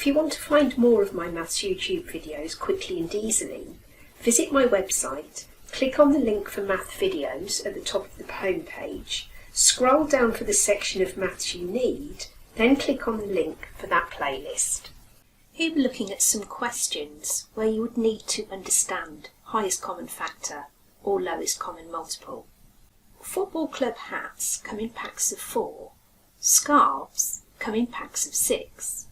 If you want to find more of my maths YouTube videos quickly and easily, visit my website, click on the link for math videos at the top of the home page, scroll down for the section of maths you need, then click on the link for that playlist. Here we're looking at some questions where you would need to understand highest common factor or lowest common multiple. Football club hats come in packs of 4, scarves come in packs of 6.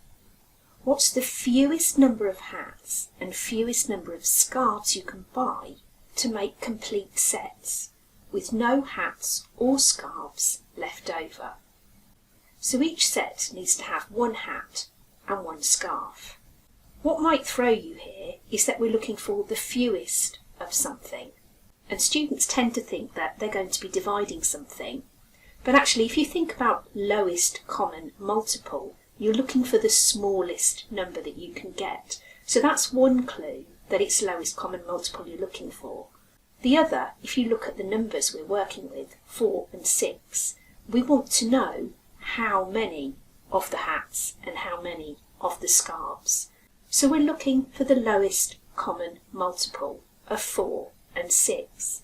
What's the fewest number of hats and fewest number of scarves you can buy to make complete sets with no hats or scarves left over? So each set needs to have 1 hat and 1 scarf. What might throw you here is that we're looking for the fewest of something, and students tend to think that they're going to be dividing something, but actually if you think about lowest common multiple, you're looking for the smallest number that you can get. So that's one clue that it's lowest common multiple you're looking for. The other, if you look at the numbers we're working with, 4 and 6, we want to know how many of the hats and how many of the scarves. So we're looking for the lowest common multiple of 4 and 6.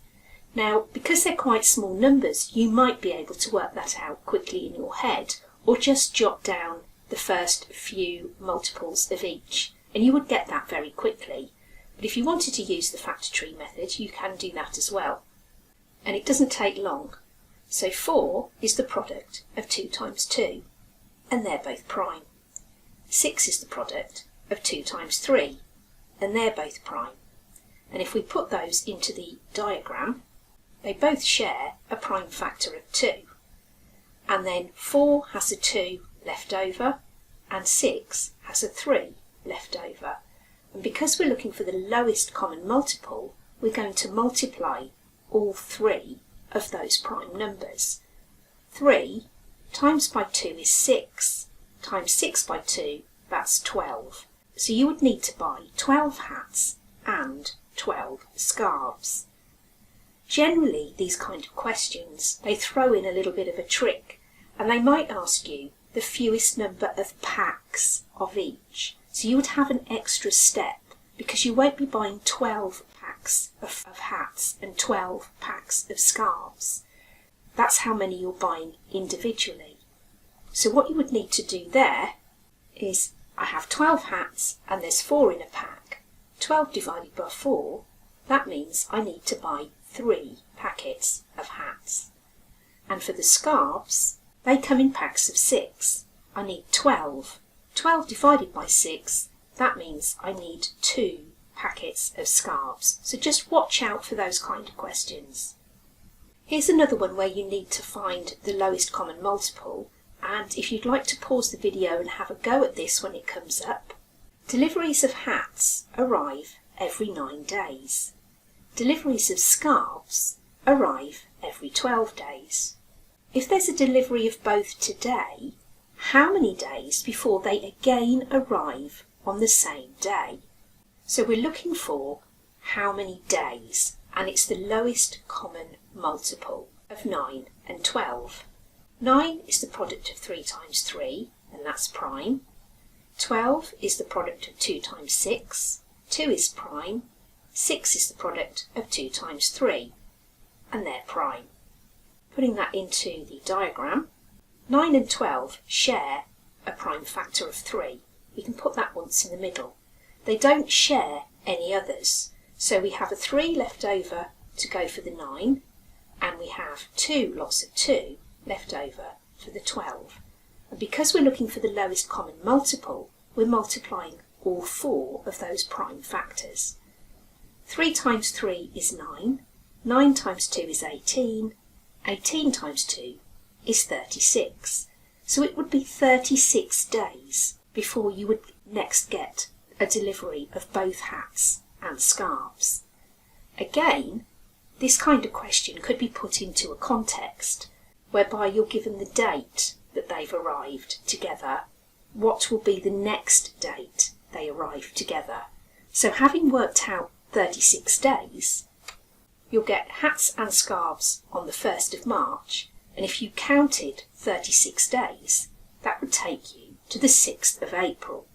Now, because they're quite small numbers, you might be able to work that out quickly in your head, or just jot down the first few multiples of each, and you would get that very quickly. But if you wanted to use the factor tree method, you can do that as well. And it doesn't take long. So 4 is the product of 2 times 2, and they're both prime. 6 is the product of 2 times 3, and they're both prime. And if we put those into the diagram, they both share a prime factor of 2. And then 4 has a 2 left over, and 6 has a 3 left over. And because we're looking for the lowest common multiple, we're going to multiply all 3 of those prime numbers. 3 times by 2 is 6, times 6 by 2, that's 12. So you would need to buy 12 hats and 12 scarves. Generally, these kind of questions, they throw in a little bit of a trick, and they might ask you the fewest number of packs of each. So you would have an extra step because you won't be buying 12 packs of hats and 12 packs of scarves. That's how many you're buying individually. So what you would need to do there is, I have 12 hats and there's 4 in a pack. 12 divided by 4, that means I need to buy 3 packets of hats. And for the scarves, they come in packs of 6. I need 12. 12 divided by 6, that means I need 2 packets of scarves. So just watch out for those kind of questions. Here's another one where you need to find the lowest common multiple, and if you'd like to pause the video and have a go at this when it comes up. Deliveries of hats arrive every 9 days. Deliveries of scarves arrive every 12 days. If there's a delivery of both today, how many days before they again arrive on the same day? So we're looking for how many days, and it's the lowest common multiple of 9 and 12. 9 is the product of 3 times 3, and that's prime. 12 is the product of 2 times 6, 2 is prime. 6 is the product of 2 times 3, and they're prime. Putting that into the diagram, 9 and 12 share a prime factor of 3. We can put that once in the middle. They don't share any others, so we have a 3 left over to go for the 9, and we have 2 lots of 2 left over for the 12. And because we're looking for the lowest common multiple, we're multiplying all 4 of those prime factors. 3 times 3 is 9, 9 times 2 is 18, 18 times 2 is 36. So it would be 36 days before you would next get a delivery of both hats and scarves. Again, this kind of question could be put into a context whereby you're given the date that they've arrived together, what will be the next date they arrive together. So having worked out 36 days, you'll get hats and scarves on the 1st of March, and if you counted 36 days, that would take you to the 6th of April.